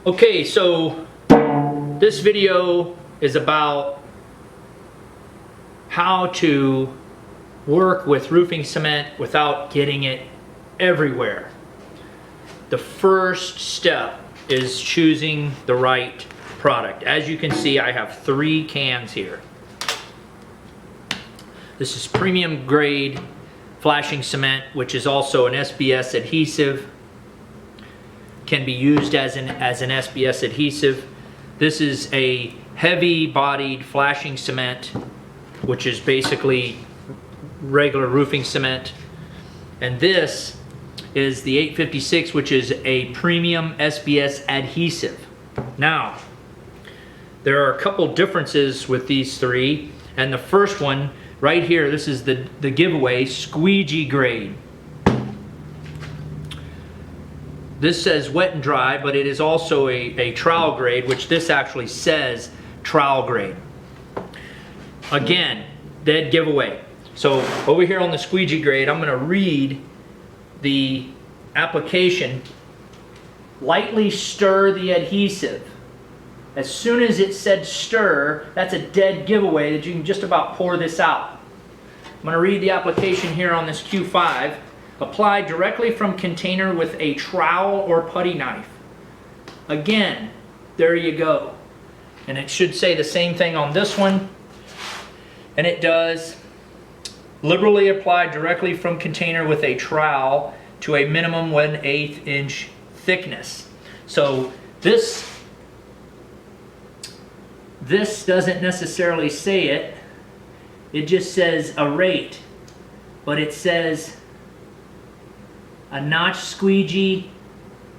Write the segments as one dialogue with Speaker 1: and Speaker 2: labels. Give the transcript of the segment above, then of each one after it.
Speaker 1: Okay, so this video is about how to work with roofing cement without getting it everywhere. The first step is choosing the right product. As you can see, I have 3 cans here. This is premium grade flashing cement, which is also an SBS adhesive. Can be used as an SBS adhesive. This is a heavy bodied flashing cement, which is basically regular roofing cement. And this is the 856, which is a premium SBS adhesive. Now, there are a couple differences with these 3. And the first one right here, this is the giveaway squeegee grade. This says wet and dry, but it is also a trowel grade, which this actually says trowel grade. Again, dead giveaway. So over here on the squeegee grade, I'm going to read the application. Lightly stir the adhesive. As soon as it said stir, that's a dead giveaway that you can just about pour this out. I'm going to read the application here on this Q5. Apply directly from container with a trowel or putty knife. Again, there you go. And it should say the same thing on this one. And it does. Liberally apply directly from container with a trowel to a minimum 1/8 inch thickness. So this doesn't necessarily say it. It just says a rate. But it says a notch squeegee,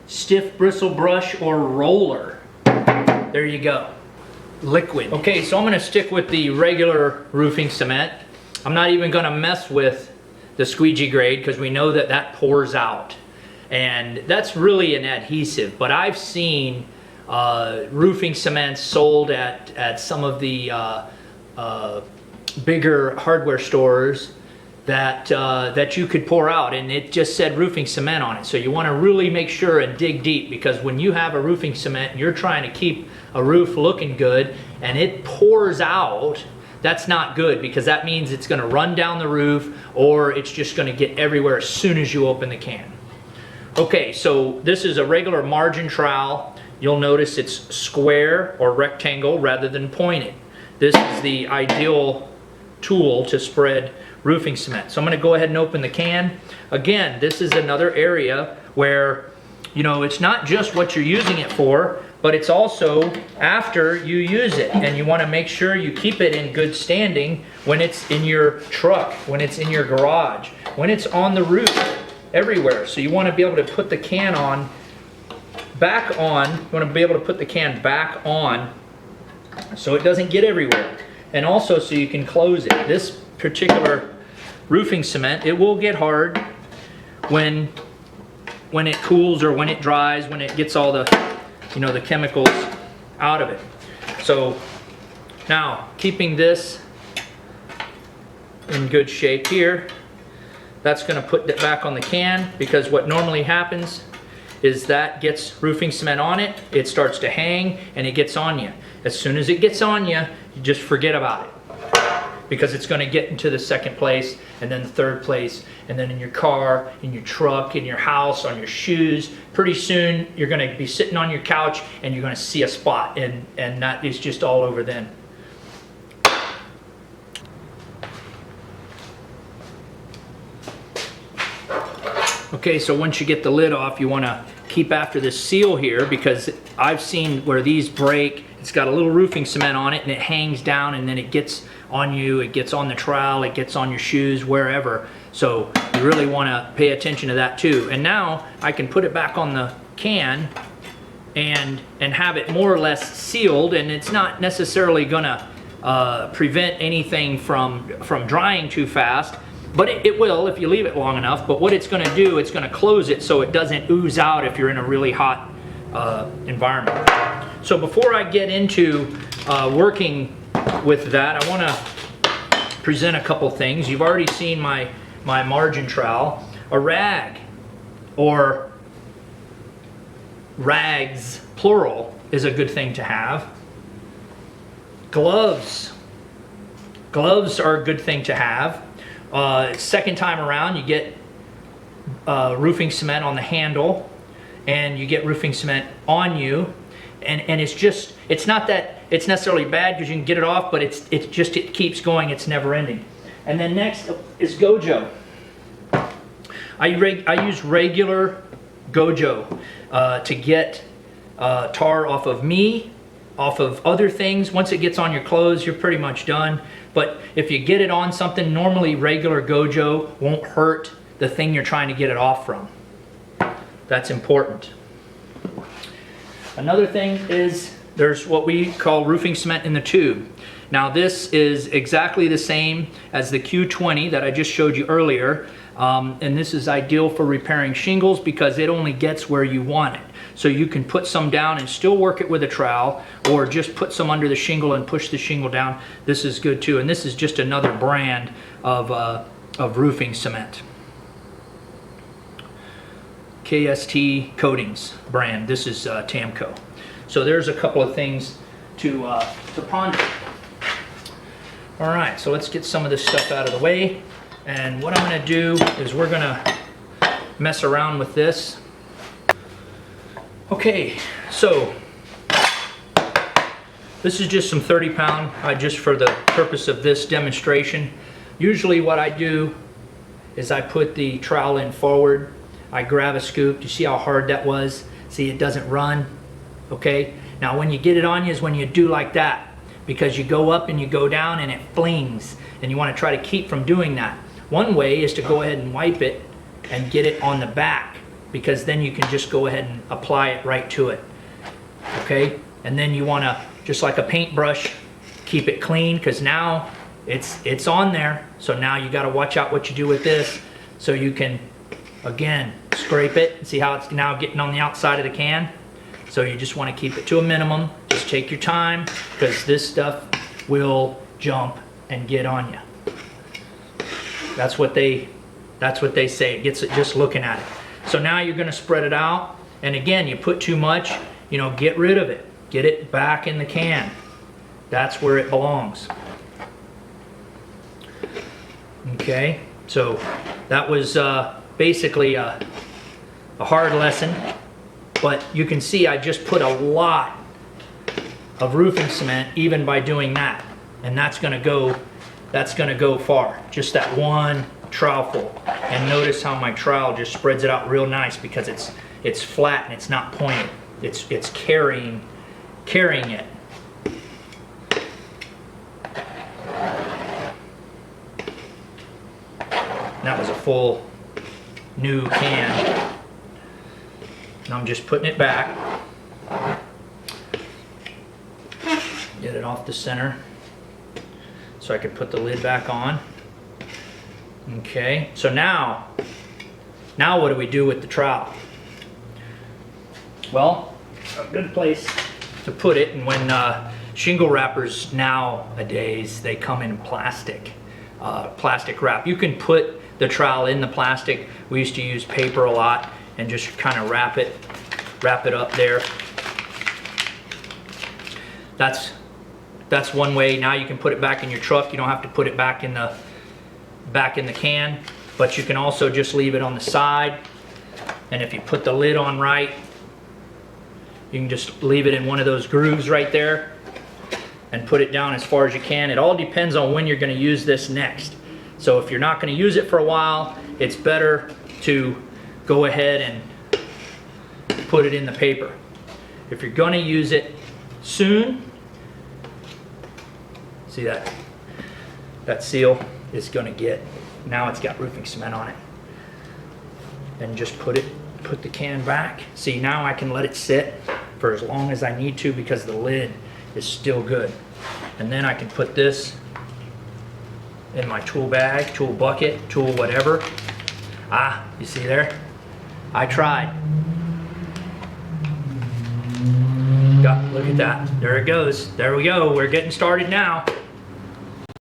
Speaker 1: stiff bristle brush, or roller. There you go. Liquid. Okay, so I'm going to stick with the regular roofing cement. I'm not even going to mess with the squeegee grade because we know that that pours out. And that's really an adhesive. But I've seen roofing cements sold at some of the bigger hardware stores that you could pour out, and it just said roofing cement on it. So you want to really make sure and dig deep, because when you have a roofing cement and you're trying to keep a roof looking good and it pours out, that's not good, because that means it's going to run down the roof or it's just going to get everywhere as soon as you open the can. Okay, so this is a regular margin trowel. You'll notice it's square or rectangle rather than pointed. This is the ideal tool to spread roofing cement. So I'm going to go ahead and open the can. Again, this is another area where, you know, it's not just what you're using it for, but it's also after you use it. And you want to make sure you keep it in good standing when it's in your truck, when it's in your garage, when it's on the roof, everywhere. So you want to be able to put the can back on. You want to be able to put the can back on so it doesn't get everywhere. And also so you can close it. This particular roofing cement, it will get hard when it cools or when it dries, when it gets all the, you know, the chemicals out of it. So now, keeping this in good shape here, that's going to put it back on the can, because what normally happens is that gets roofing cement on it, it starts to hang, and it gets on you. As soon as it gets on you, you just forget about it, because it's going to get into the second place, and then the third place, and then in your car, in your truck, in your house, on your shoes. Pretty soon you're going to be sitting on your couch and you're going to see a spot, and that is just all over then. Okay, so once you get the lid off, you want to keep after this seal here, because I've seen where these break. It's got a little roofing cement on it and it hangs down, and then it gets on you, it gets on the trowel, it gets on your shoes, wherever. So you really want to pay attention to that too. And now I can put it back on the can and have it more or less sealed, and it's not necessarily going to prevent anything from drying too fast. But it will if you leave it long enough. But what it's going to do, it's going to close it so it doesn't ooze out if you're in a really hot environment. So before I get into working with that, I want to present a couple things. You've already seen my margin trowel. A rag, or rags plural, is a good thing to have. Gloves. Gloves are a good thing to have. Second time around, you get roofing cement on the handle, and you get roofing cement on you, and it's not that it's necessarily bad because you can get it off, but it keeps going. It's never ending. And then next is Gojo. I use regular Gojo to get tar off of me, off of other things. Once it gets on your clothes, you're pretty much done. But if you get it on something, normally regular Gojo won't hurt the thing you're trying to get it off from. That's important. Another thing is there's what we call roofing cement in the tube. Now this is exactly the same as the Q20 that I just showed you earlier. And this is ideal for repairing shingles because it only gets where you want it. So you can put some down and still work it with a trowel, or just put some under the shingle and push the shingle down. This is good too. And this is just another brand of roofing cement. KST Coatings brand. This is Tamco. So there's a couple of things to ponder. All right, so let's get some of this stuff out of the way. And what I'm going to do is we're going to mess around with this. Okay, so this is just some 30-pound, just for the purpose of this demonstration. Usually what I do is I put the trowel in forward. I grab a scoop. You see how hard that was? See, it doesn't run. Okay, now when you get it on you is when you do like that, because you go up and you go down and it flings, and you want to try to keep from doing that. One way is to go ahead and wipe it and get it on the back, because then you can just go ahead and apply it right to it. Okay, and then you want to, just like a paintbrush, keep it clean, because now it's on there. So now you got to watch out what you do with this, so you can again scrape it. See how it's now getting on the outside of the can? So you just want to keep it to a minimum. Just take your time, because this stuff will jump and get on you. That's what they say. It gets it just looking at it. So now you're going to spread it out, and again, you put too much, get rid of it. Get it back in the can. That's where it belongs. Okay, so that was basically a hard lesson, but you can see I just put a lot of roofing cement even by doing that, and that's going to go far. Just that one trowelful, and notice how my trowel just spreads it out real nice, because it's flat and it's not pointed. It's carrying it. That was a full new can. Now I'm just putting it back. Get it off the center so I can put the lid back on. Okay, so now what do we do with the trowel? Well, a good place to put it, and when shingle wrappers nowadays, they come in plastic wrap. You can put the trowel in the plastic. We used to use paper a lot and just kind of wrap it up there. That's one way. Now you can put it back in your truck. You don't have to put it back in the can, but you can also just leave it on the side. And if you put the lid on right, you can just leave it in one of those grooves right there and put it down as far as you can. It all depends on when you're going to use this next. So if you're not going to use it for a while, it's better to go ahead and put it in the paper. If you're going to use it soon, see that seal is going to get, now it's got roofing cement on it. And just put the can back. See, now I can let it sit for as long as I need to, because the lid is still good. And then I can put this in my tool bag, tool bucket, tool whatever. You see there? I tried. Look at that. There it goes. There we go. We're getting started now.